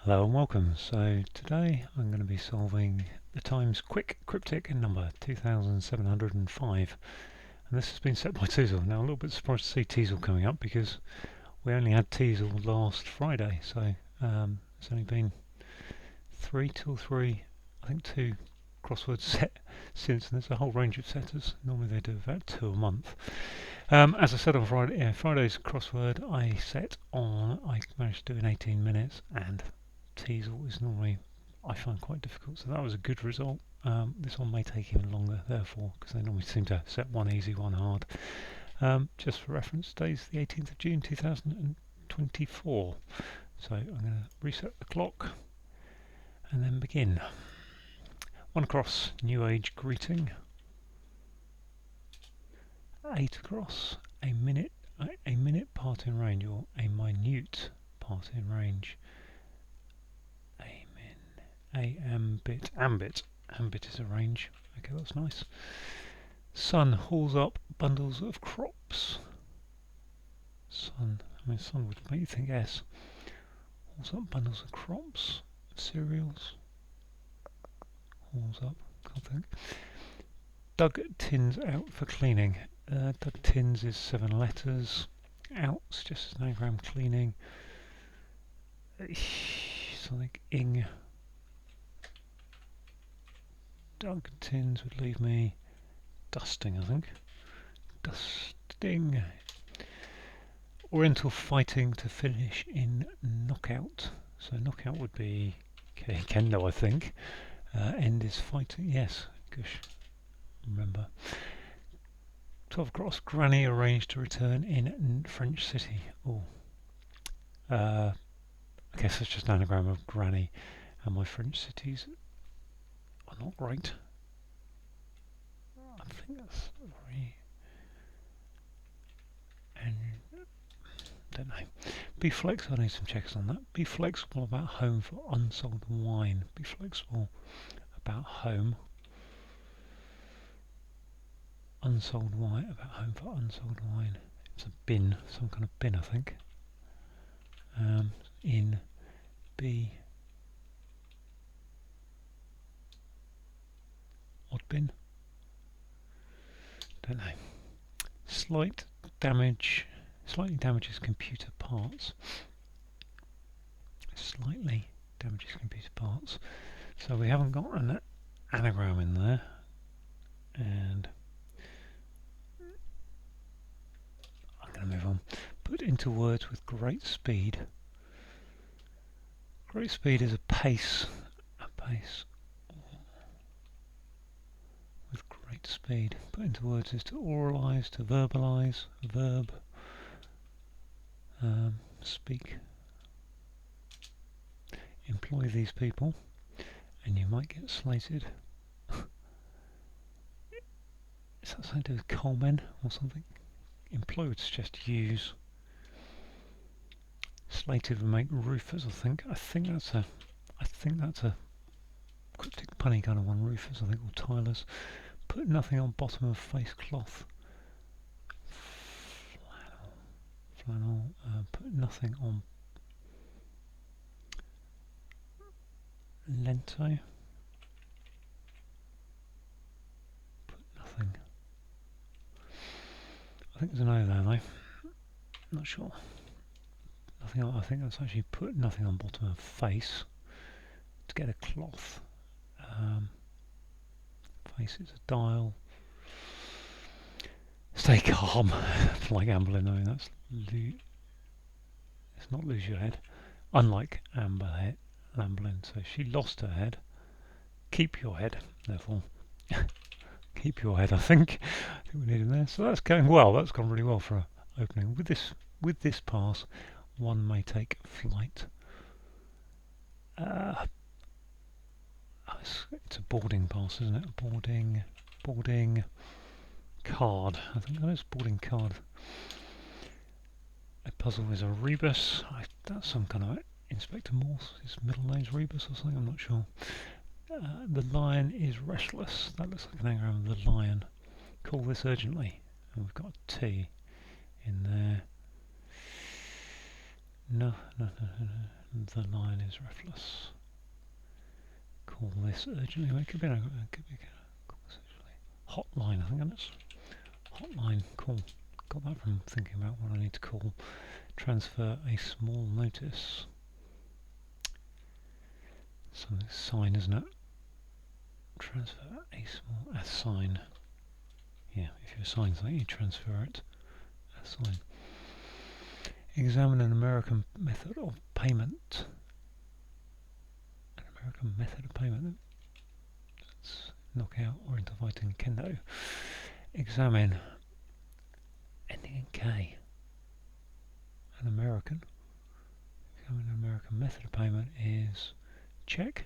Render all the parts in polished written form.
Hello and welcome. So today I'm going to be solving the Times Quick Cryptic number 2705, and this has been set by Teasel. Now, I'm a little bit surprised to see Teasel coming up because we only had Teasel last Friday, so it's only been three, I think two crosswords set since, and there's a whole range of setters. Normally they do about two a month. As I said on Friday, Friday's crossword I managed to do in 18 minutes, and Teasel is normally, I find, quite difficult, so that was a good result. This one may take even longer, therefore, because they normally seem to set one easy, one hard. Just for reference, today's the 18th of June 2024. So I'm going to reset the clock and then begin. One across, New Age greeting. 8 across, a minute part in range, or a minute part in range. Ambit is a range. Okay, that's nice. Sun hauls up bundles of crops. Sun would make you think S. Hauls up bundles of crops, cereals. Hauls up, can't think. Dug tins out for cleaning. Dug tins is 7 letters. Out suggests an anagram, cleaning. Something ing. Dug tins would leave me dusting, I think. Dusting. Oriental fighting to finish in knockout. So knockout would be kendo, I think. End is fighting. Yes, gosh, remember. 12 across. Granny arranged to return in French city. Oh. I guess it's just an anagram of granny, and my French cities are not great. I think that's very... and don't know. Be flexible. I need some checks on that. Be flexible about home for unsold wine. Be flexible about home. Unsold wine. About home for unsold wine. It's a bin. Some kind of bin, I think. In B. Odd bin. Don't know. Slightly damages computer parts. Slightly damages computer parts. So we haven't got an anagram in there. And I'm going to move on. Put into words with great speed. Great speed is a pace. With great speed. Put into words is to oralize, to verbalize, verb. Speak. Employ these people, and you might get slated. Is that something to do with coal men or something? Employ would suggest use. Slated would make roofers, I think. I think that's a cryptic punny kind of one. Roofers, I think, or tilers. Put nothing on bottom of face cloth. Flannel. Put nothing on lento. Put nothing. I think there's an O there though. Not sure. Nothing. I think that's actually put nothing on bottom of face to get a cloth. Face is a dial. Stay calm, like Amber. No, that's it's not lose your head. Unlike Amber Lamblin, so she lost her head. Keep your head, therefore. Keep your head, I think we need in there. So that's going well. That's gone really well for an opening. With this pass, one may take flight. It's a boarding pass, isn't it? Boarding card. I think that is boarding card. A puzzle is a rebus. That's some kind of Inspector Morse. His middle name's Rebus or something. I'm not sure. The lion is restless. That looks like an anagram of the lion. Call this urgently. And we've got a T in there. The line is refless. Call this urgently. Well, it could be call this urgently. Hotline, I think it is. Hotline, call. Got that from thinking about what I need to call. Transfer a small notice. Something sign, isn't it? Transfer a small sign. Yeah, if you assign something, you transfer it. A sign. Examine an American method of payment. An American method of payment. That's knockout or inviting kendo. Examine. Ending in K. An American. Examine an American method of payment is check.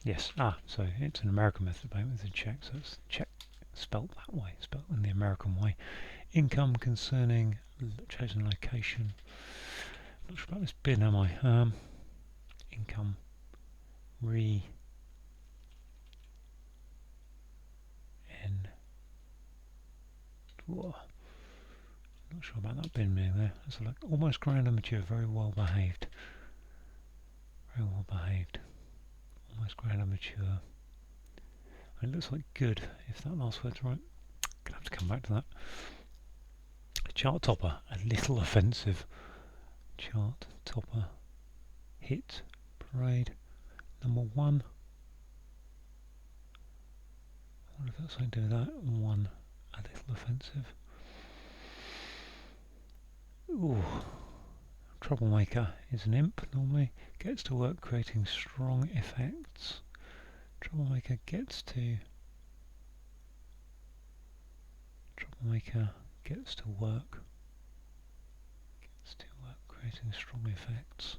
Yes. So it's an American method of payment. It's a check. So it's check spelt that way, spelt in the American way. Income concerning chosen location. Not sure about this bin, am I? Income re n. Whoa. Not sure about that bin being there. That's like almost grand and mature, very well behaved. Very well behaved. Almost grand and mature. It looks like good, if that last word's right. Gonna have to come back to that. Chart topper, a little offensive. Chart topper, hit, parade, number 1. I wonder if that's something to do with that. 1, a little offensive. Ooh. Troublemaker is an imp normally. Gets to work creating strong effects. Troublemaker gets to work. Creating strong effects.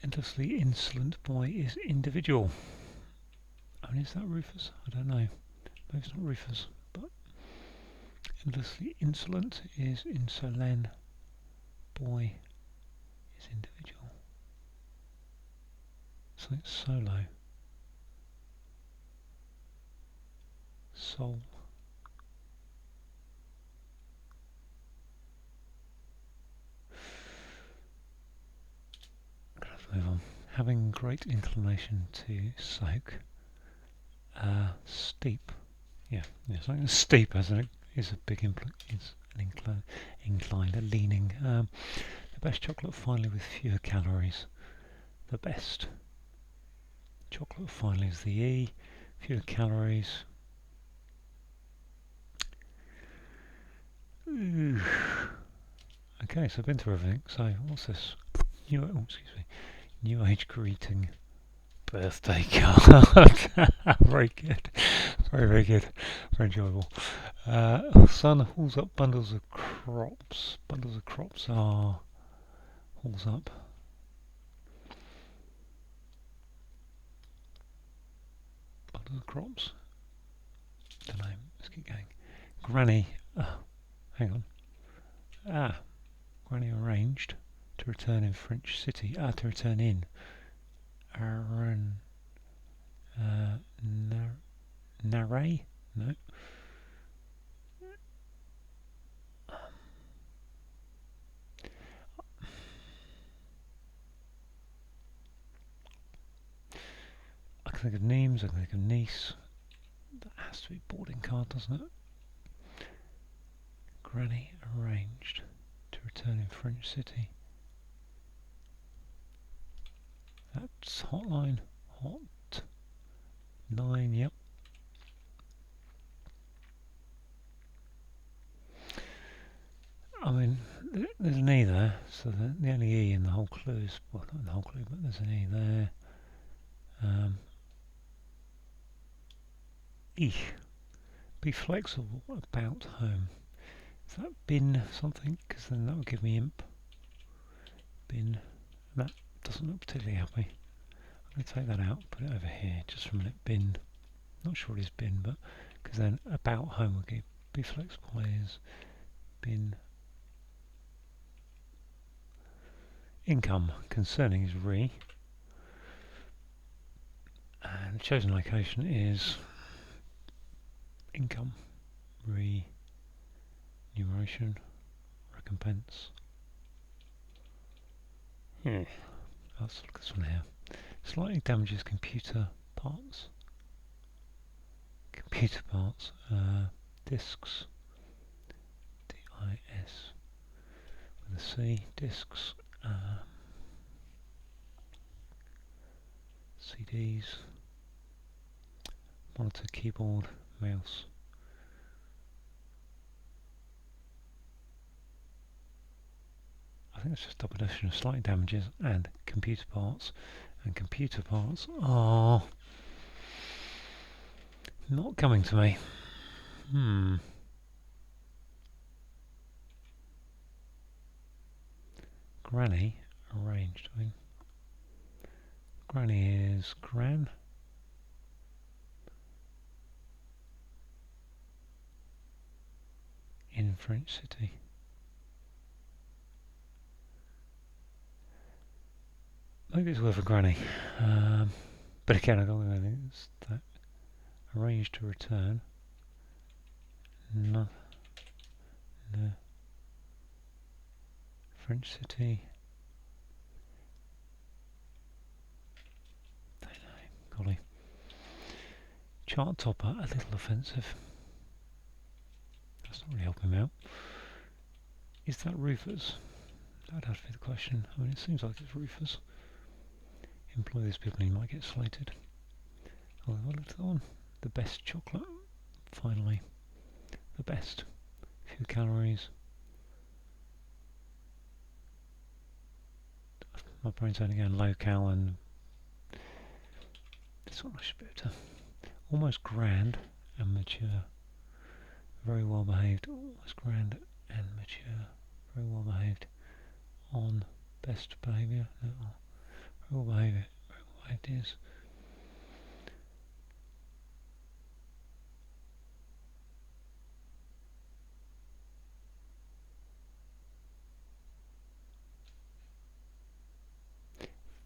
Endlessly insolent boy is individual. I mean, is that Rufus? I don't know. Maybe it's not Rufus, but endlessly insolent is insolen. Boy is individual. So it's solo. Soul. Move on. Having great inclination to soak. Steep. Yeah, something steep is a big inclined, a leaning. The best chocolate finally with fewer calories. The best chocolate finally is the E. Fewer calories. Ooh. Okay, so I've been through everything. So what's this? New Age greeting. Birthday card. Very good. Very good. Very enjoyable. Son hauls up bundles of crops. Bundles of crops are hauls up. Bundles of crops. Don't know. Let's keep going. Granny. Hang on. Granny arranged to return in French City. To return in. Narray? No. I can think of names, I can think of niece. That has to be boarding card, doesn't it? Granny arranged to return in French City. That's hotline. Hotline, yep. I mean, there's an E there, so the only E in the whole clue is, well, not in the whole clue, but there's an E there. Be flexible about home. Is that bin something? Because then that would give me imp. Bin. That doesn't look particularly happy. I'm going to take that out, put it over here, just for a minute. Bin. Not sure it is bin, but because then about home would give. Be flexible is bin. Income concerning is re. And the chosen location is income. Re. Numeration. recompense. Let's look at this one here. Slightly damages computer parts. Computer parts. Disks. D-I-S with a C. Disks. CDs. Monitor, keyboard, mouse. I think it's just double definition of slight damages and computer parts. And computer parts are not coming to me. Granny arranged. I mean, Granny is Gran. In French City. Maybe it's worth a granny. But again, I don't think it's that. Arranged to return. No. French City. Don't know. Golly. Chart topper, a little offensive. That's not really helping him out. Is that roofers? That would have to be the question. I mean, it seems like it's roofers. Employ these people and you might get slated. Oh, I looked at that one. The best chocolate. Finally. The best. Few calories. My brain's only going low cal and this one I should be able to. Almost grand and mature. Very well behaved. Almost grand and mature. Very well behaved. On best behaviour. No. Very well behaved. Very well behaved is.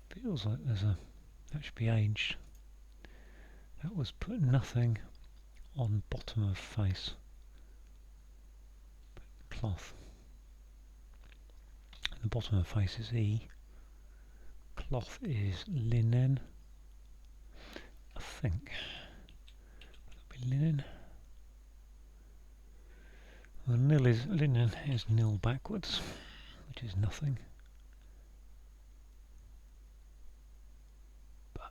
Feels like there's a. That should be aged. That was put nothing on bottom of face. But cloth. And the bottom of face is E. Cloth is linen. I think. Would that be linen? Well, linen is nil backwards, which is nothing. But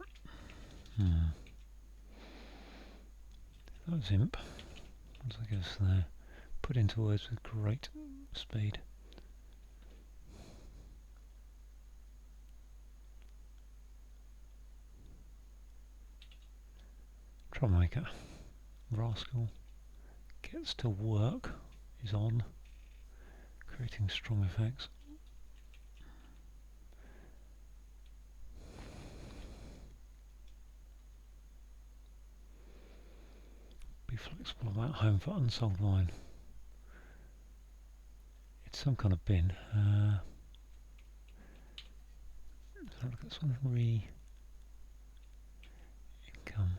that was imp. What does that give us there? Put into words with great speed. Troublemaker. Rascal. Gets to work. Is on. Creating strong effects. Be flexible about home for unsold wine. It's some kind of bin. Let's have a look at this one. Income.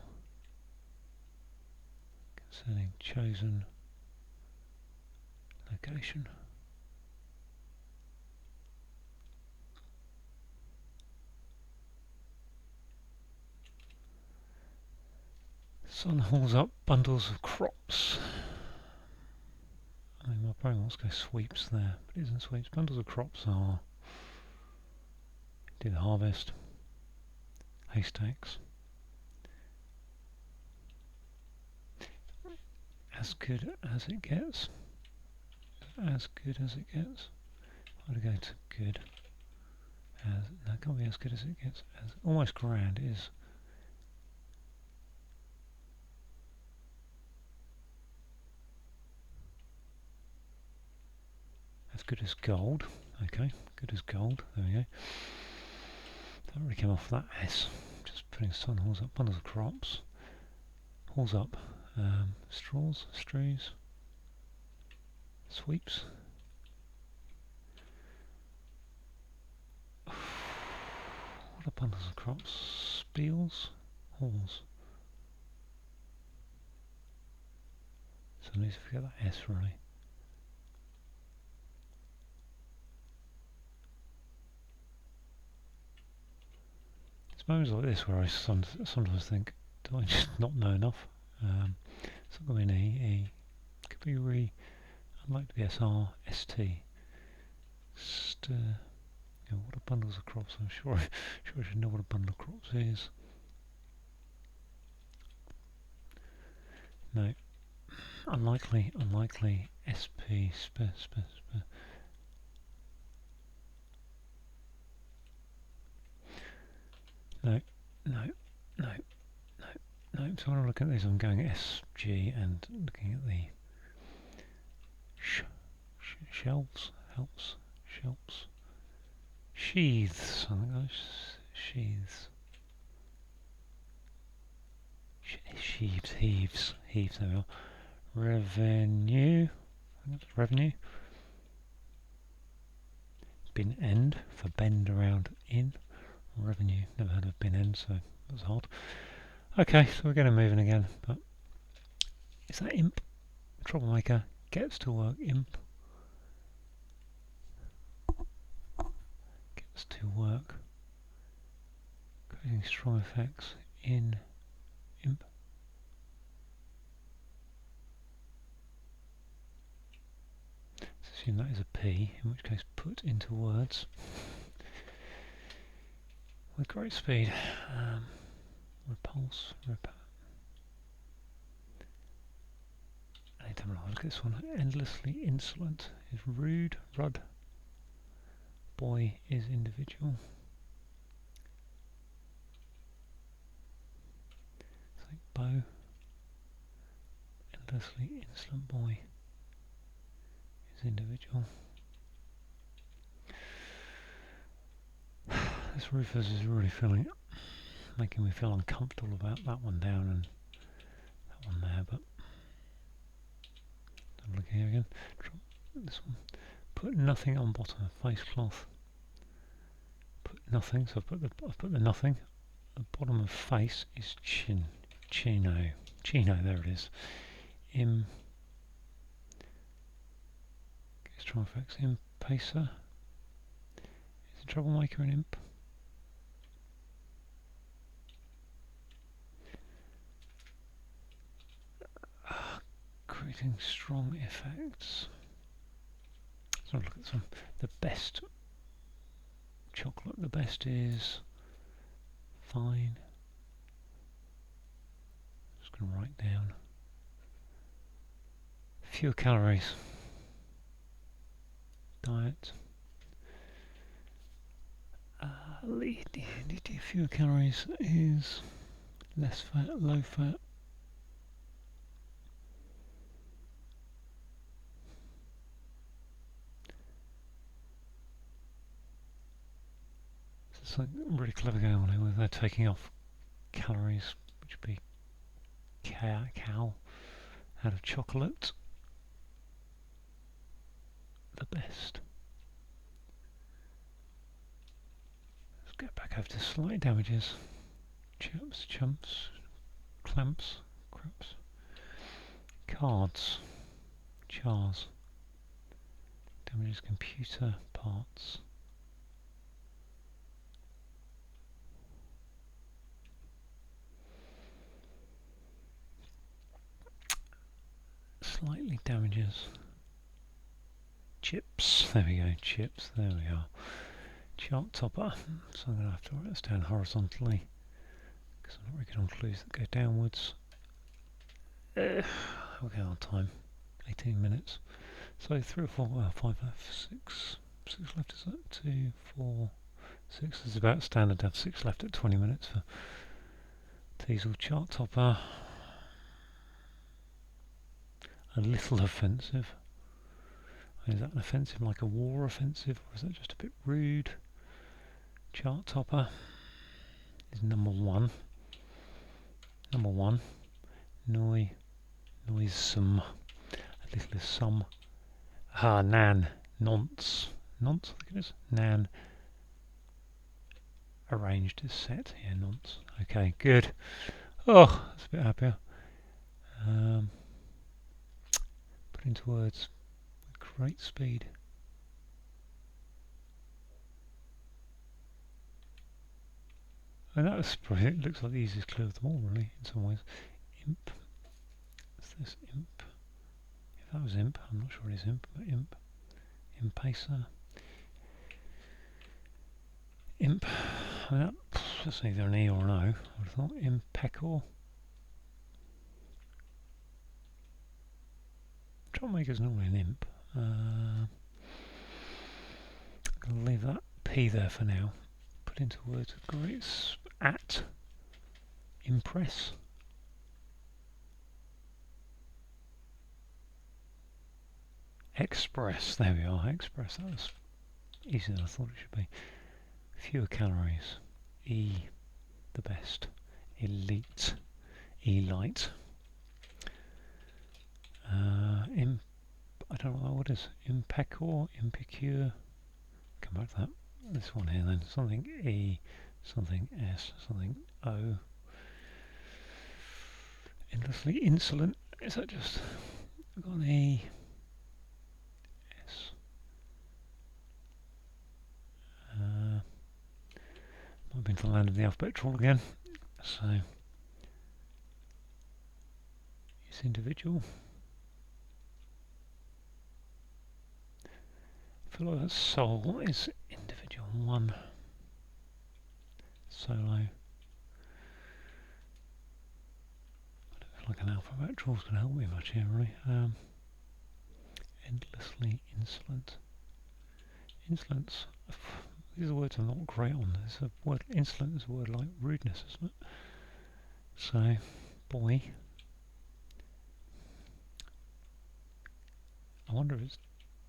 Concerning chosen location. Sun hauls up bundles of crops. I mean, my brain wants to go sweeps there, but it isn't sweeps. Bundles of crops are do the harvest, haystacks. As good as it gets. As good as it gets. I'm going to go to good. As no, it can't be as good as it gets. As almost grand is. As good as gold. Okay, good as gold. There we go. That really came off that S. Just putting sun hauls up bundles of crops. Hauls up straws, strews, sweeps. What are bundles of crops? Spiels, hauls. So I need to forget that S really. It's moments like this where I sometimes think, do I just not know enough? It's not going to be an E. Could be re. I'd like to be SR, ST. What a bundles of crops. I'm sure I should know what a bundle of crops is. No. Unlikely. SP. No. So when I look at these, I'm going SG and looking at the shelves, shelves, sheaths. I think that's sheaths. Heaves. There we are. Revenue. I think that's revenue. Bin end for bend around in. Revenue. Never heard of bin end, so that's hard. Okay, so we're getting moving again. But is that imp? Troublemaker gets to work. Imp gets to work. Creating strong effects in imp. Let's assume that is a P, in which case put into words with great speed. Repulse. I need to have a look at this one. Endlessly insolent is rude. Rud. Boy is individual. It's like bow. Endlessly insolent boy is individual. This Rufus is really making me feel uncomfortable about that one down and that one there, but have a look here again. This one. Put nothing on bottom of face cloth. Put nothing, so I've put the nothing. The bottom of face is chino, there it is. Strong effects, impacer. Is a troublemaker an imp? Creating strong effects. Let's look at some. The best chocolate. The best is fine. Just going to write down. Fewer calories. Diet. Fewer calories is less fat, low fat. It's like really clever going on here where they're taking off calories, which would be cal out of chocolate. The best. Let's get back over to slight damages. Chumps, clamps, craps. Cards. Chars. Damages computer parts. Slightly damages chips. There we go, chips. There we are. Chart topper. So I'm going to have to write this down horizontally because I'm not really good on clues that go downwards. Okay, on time. 18 minutes. So 3 or 4, 5 left, 6 left. Is that 2, 4, 6? Is about standard to have 6 left at 20 minutes for Teasel chart topper. A little offensive. Is that an offensive like a war offensive, or is that just a bit rude? Chart topper is number 1. Number 1. Noisome. A little is some. Nan. Nonce. Nonce, I think it is. Nan. Arranged is set. Yeah, nonce. Okay, good. Oh, that's a bit happier. Put into words with great speed. And that was probably, it looks like the easiest clue of them all, really, in some ways. Imp. Is this imp? If that was imp, I'm not sure it is imp, but imp. Impacer. Imp. I mean, that's either an E or an O, I would have thought. Impecor. Troublemaker's normally an imp. I'm going to leave that P there for now. Put into words with great. At. Impress. Express. There we are. Express. That was easier than I thought it should be. Fewer calories. E. The best. Elite. Elite. I don't know what is. Impecor. Impecure. Come back to that. This one here then. Something E. Something S. Something O. Endlessly insolent. Is that just... I've got an E. S. I've been to the land of the alphabet trawl again. So... It's individual. I feel like that soul is individual. One. Solo. I don't feel like an alphabet trawl is going to help me much here, really. Endlessly insolent. Insolence. These are words I'm not great on. There's a word, insolent is a word like rudeness, isn't it? So, boy. I wonder if it's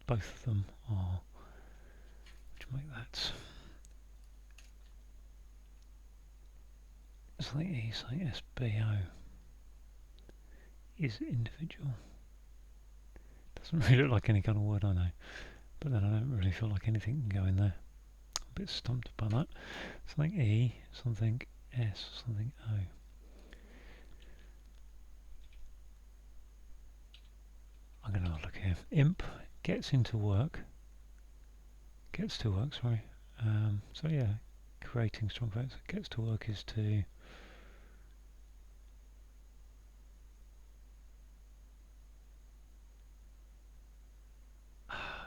both of them are. Would you make that? Something E, something SBO. Is individual. Doesn't really look like any kind of word I know. But then I don't really feel like anything can go in there. I'm a bit stumped by that. Something E, something S, something O. I'm going to have a look here. Imp gets into work. Gets to work, sorry. So yeah, creating strong facts. Gets to work is to...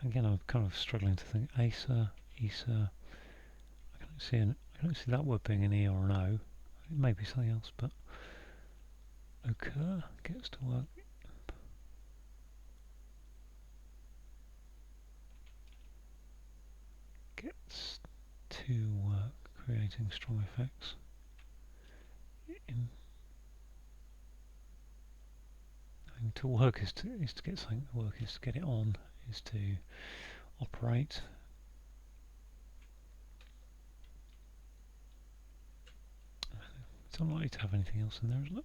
Again, I'm kind of struggling to think. Acer, Acer. I don't see that word being an E or an O. It may be something else, but occur gets to work. Gets to work, creating strong effects. To work is to get something. To work is to get it on. Is to operate. It's unlikely to have anything else in there, isn't it?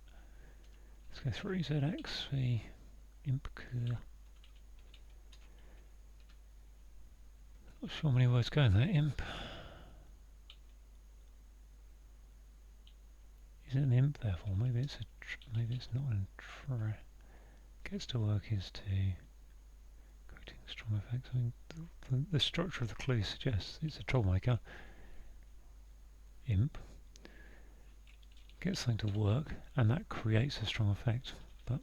Let's go through ZX, V, impcure. Not sure how many words go in there. Imp. Is it an imp therefore? Maybe it's not an gets to work is to creating strong effects. I mean, the structure of the clue suggests it's a troublemaker. Imp. Gets something to work, and that creates a strong effect. But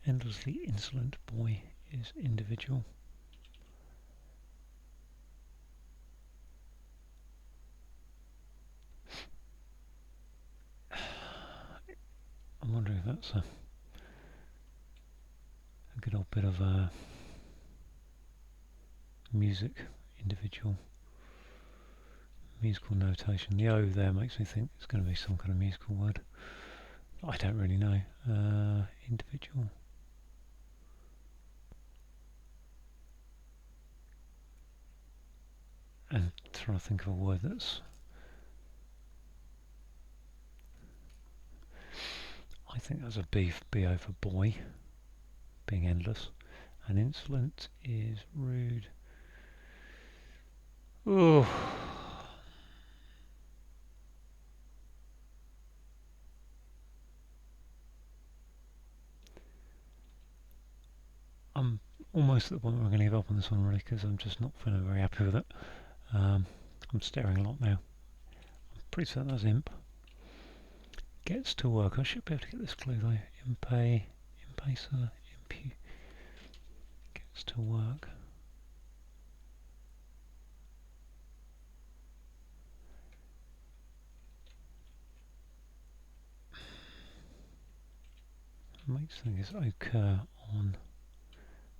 endlessly insolent boy is individual. I'm wondering if that's a good old bit of music, individual. Musical notation. The O there makes me think it's going to be some kind of musical word. I don't really know. Individual. And trying to think of a word that's... I think that's a B-O for boy, being endless. And insolent is rude. Ooh. almost at the point where I'm going to give up on this one really, because I'm just not feeling very happy with it. I'm staring a lot now. I'm pretty certain that's imp. Gets to work. I should be able to get this clue though. Impesa, impu. Gets to work. Makes things occur on.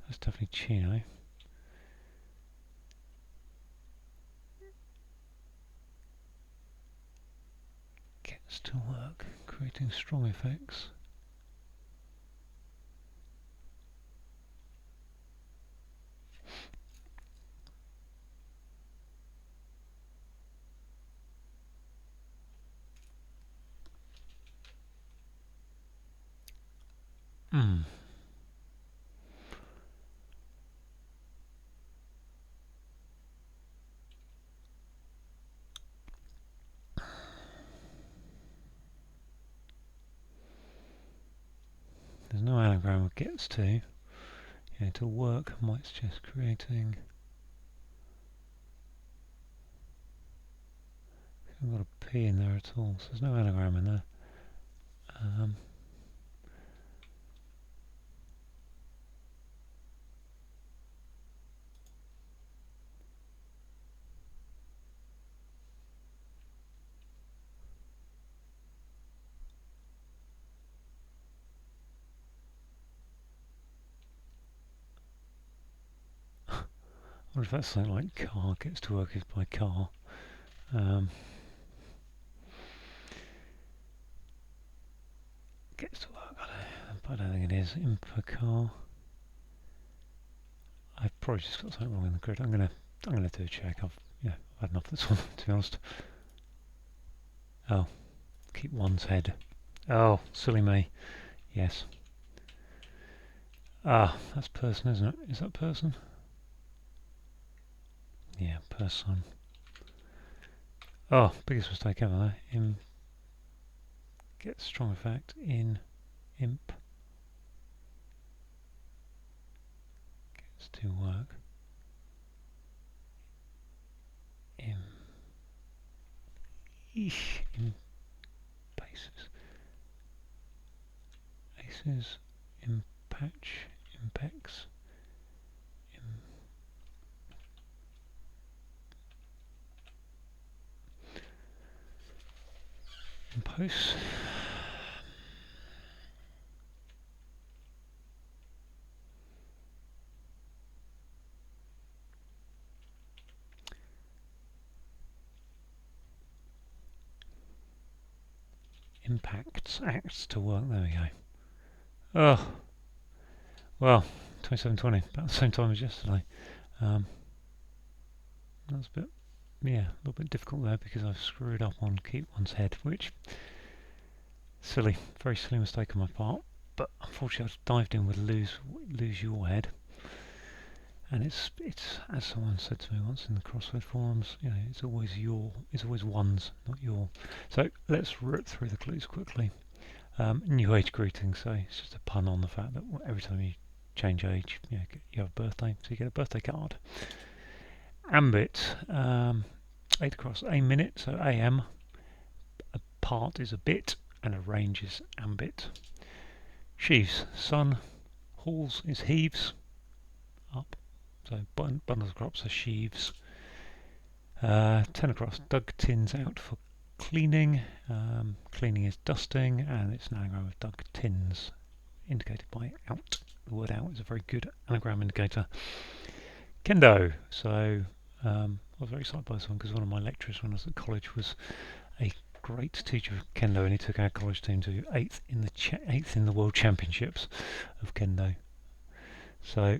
That's definitely Chino. Gets to work, creating strong effects. There's no anagram of gets to. Yeah, to work might suggest creating. I haven't got a P in there at all, so there's no anagram in there. I wonder if that's something like car gets to work is by car. Gets to work, I don't think it is. Imp car. I've probably just got something wrong in the grid. I'm gonna do a check. I've had enough of this one, to be honest. Oh, keep one's head. Oh, silly me. Yes. Ah, that's person, isn't it? Is that person? Yeah, person. Oh, biggest mistake ever there. Gets strong effect in imp. Gets to work. In bases. Aces. Impatch. Impex. Impose. Impacts. Acts to work. There we go. Oh. Well, 27:20, about the same time as yesterday. That's a bit, a little bit difficult there because I've screwed up on keep one's head, which silly, very silly mistake on my part. But unfortunately, I've dived in with lose your head, and it's as someone said to me once in the crossword forums, it's always one's, not your. So let's rip through the clues quickly. New age greeting, so it's just a pun on the fact that every time you change age, you have a birthday, so you get a birthday card. Ambit, 8 across a minute, so AM. A part is a bit, and a range is ambit. Sheaves, sun. Hauls is heaves, up. So bundles of crops are sheaves. 10 across, dug tins out for cleaning. Cleaning is dusting, and it's an anagram of dug tins, indicated by out. The word out is a very good anagram indicator. Kendo, so I was very excited by this one because one of my lecturers when I was at college was a great teacher of kendo, and he took our college team to eighth in the world championships of kendo. So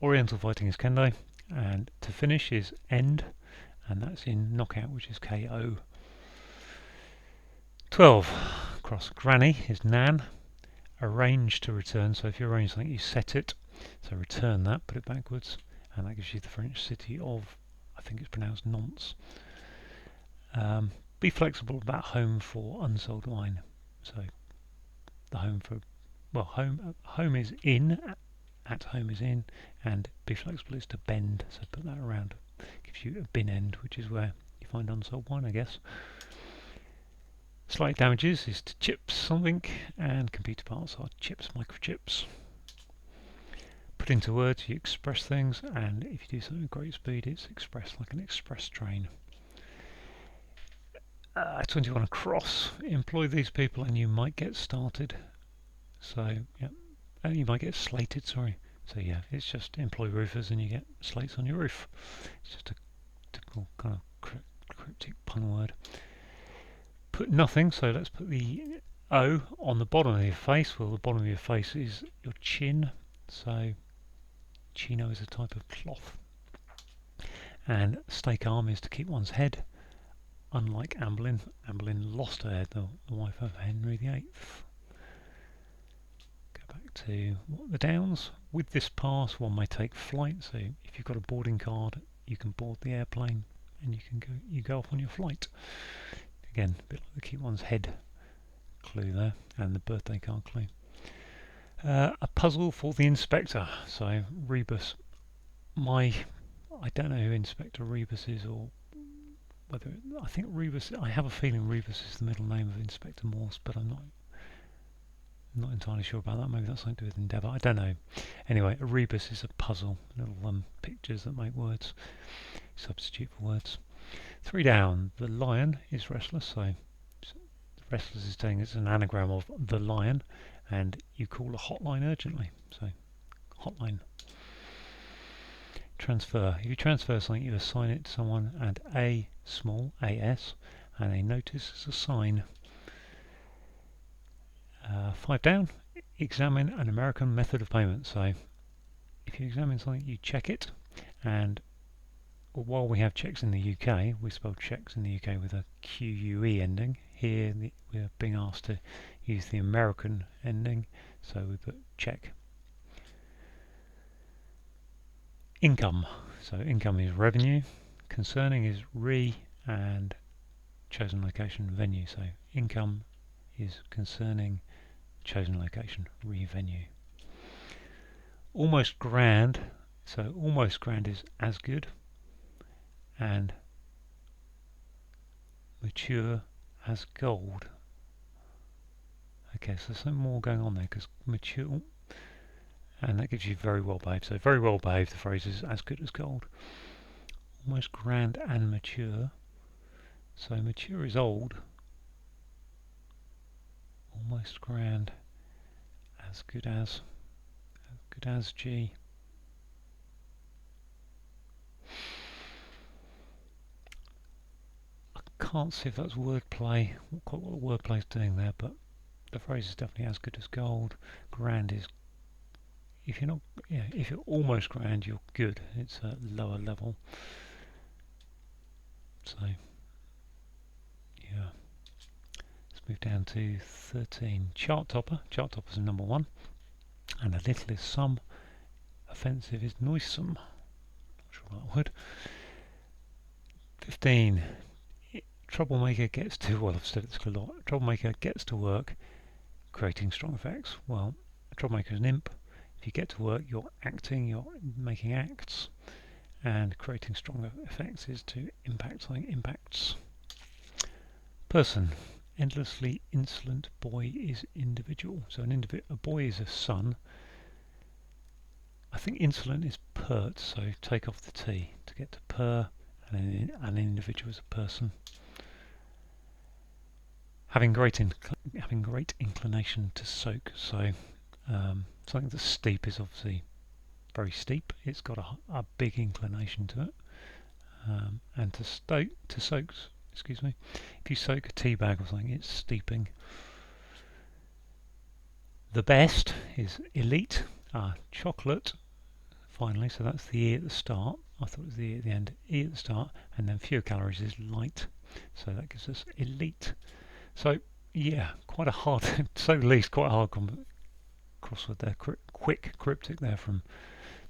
oriental fighting is kendo, and to finish is end, and that's in knockout, which is KO. 12 cross granny is nan. Arrange to return, so if you arrange something you set it, so return that, put it backwards, and that gives you the French city of, I think it's pronounced Nantes. Be flexible about home for unsold wine. So the home for, home is in, at home is in, and be flexible is to bend, so put that around. Gives you a bin end, which is where you find unsold wine, I guess. Slight damages is to chips something, and computer parts are chips, microchips. Put into words, you express things, and if you do something at great speed, it's expressed like an express train. 21 across. Employ these people and you might get started. So, yeah, and you might get slated, sorry. So, yeah, it's just employ roofers and you get slates on your roof. It's just a typical kind of cryptic pun word. Put nothing, so let's put the O on the bottom of your face. Well, the bottom of your face is your chin, so chino is a type of cloth. And stake arm is to keep one's head. Unlike Anne Boleyn, Anne Boleyn lost her head, the wife of Henry VIII. Go back to the Downs. With this pass, one may take flight. So if you've got a boarding card, you can board the airplane and you go off on your flight. Again, a bit like the keep one's head clue there, and the birthday card clue. A puzzle for the inspector. So Rebus, I don't know who Inspector Rebus is, or whether I think Rebus. I have a feeling Rebus is the middle name of Inspector Morse, but I'm not entirely sure about that. Maybe that's something to do with Endeavour. I don't know. Anyway, a rebus is a puzzle, little pictures that make words. Substitute for words. 3 down. The lion is restless, so restless is saying it's an anagram of the lion, and you call a hotline urgently. So hotline. Transfer. If you transfer something, you assign it to someone, and a small as, and a notice is a sign. 5 down. Examine an American method of payment. So if you examine something, you check it, and while we have checks in the UK, we spell checks in the UK with a QUE ending. Here we're being asked to use the American ending, so we put check. Income. So income is revenue. Concerning is and chosen location venue. So income is concerning chosen location venue. Almost grand. So almost grand is as good, and mature as gold. Okay, so there's something more going on there, because mature, and that gives you very well behaved. So very well behaved, the phrase is as good as gold. Almost grand and mature. So mature is old. Almost grand, as good as G. Can't see if that's wordplay, not quite what wordplay is doing there, but the phrase is definitely as good as gold. Grand is, if you're almost grand, you're good. It's a lower level. So yeah, let's move down to 13. Chart topper. Chart topper is number 1, and a little is some. Offensive is noisome. Not sure that word. 15. Troublemaker gets to, well, I've said this a lot. Troublemaker gets to work creating strong effects. Well, a troublemaker is an imp. If you get to work, you're acting, you're making acts, and creating stronger effects is to impact something, impacts. Person. Endlessly insolent boy is individual. So a boy is a son. I think insolent is pert, so take off the T to get to per, and an individual is a person. Having great inclination to soak. So something that's steep is obviously very steep. It's got a big inclination to it. And to soak. Excuse me. If you soak a tea bag or something, it's steeping. The best is elite. Chocolate. Finally, so that's the E at the start. I thought it was the E at the end. E at the start, and then fewer calories is light. So that gives us elite. So yeah, quite a hard, to say the least, quite a hard crossword there. Quick cryptic there from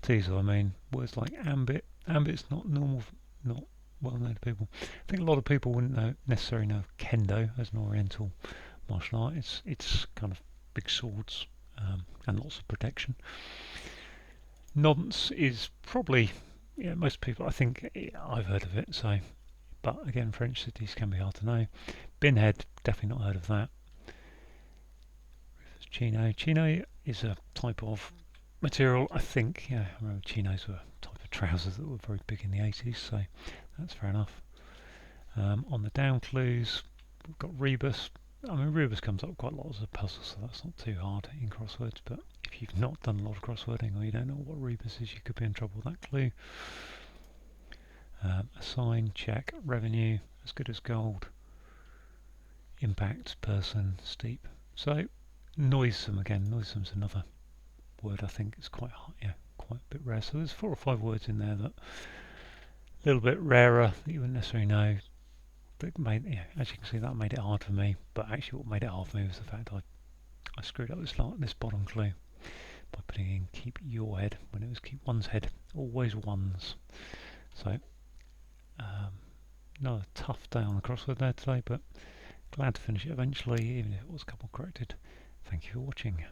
Teasel. I mean, words like ambit. Ambit's not well known to people. I think a lot of people wouldn't necessarily know of kendo as an oriental martial art. It's kind of big swords and lots of protection. Nonce is probably, yeah, most people, I think, I've heard of it, so, but again, French cities can be hard to know. Binhead, definitely not heard of that. Chino. Chino is a type of material, I think. Yeah, I remember chinos were a type of trousers that were very big in the 80s, so that's fair enough. On the down clues, we've got rebus. I mean, rebus comes up quite a lot as a puzzle, so that's not too hard in crosswords, but if you've not done a lot of crosswording or you don't know what rebus is, you could be in trouble with that clue. Assign, check, revenue, as good as gold. Impact, person, steep. So, noisome again. Noisome's another word I think is quite quite a bit rare. So there's 4 or 5 words in there that a little bit rarer that you wouldn't necessarily know. That made, as you can see, that made it hard for me. But actually, what made it hard for me was the fact I screwed up this bottom clue by putting in keep your head when it was keep one's head. Always ones. So another tough day on the crossword there today, but glad to finish it eventually, even if it was a couple corrected. Thank you for watching.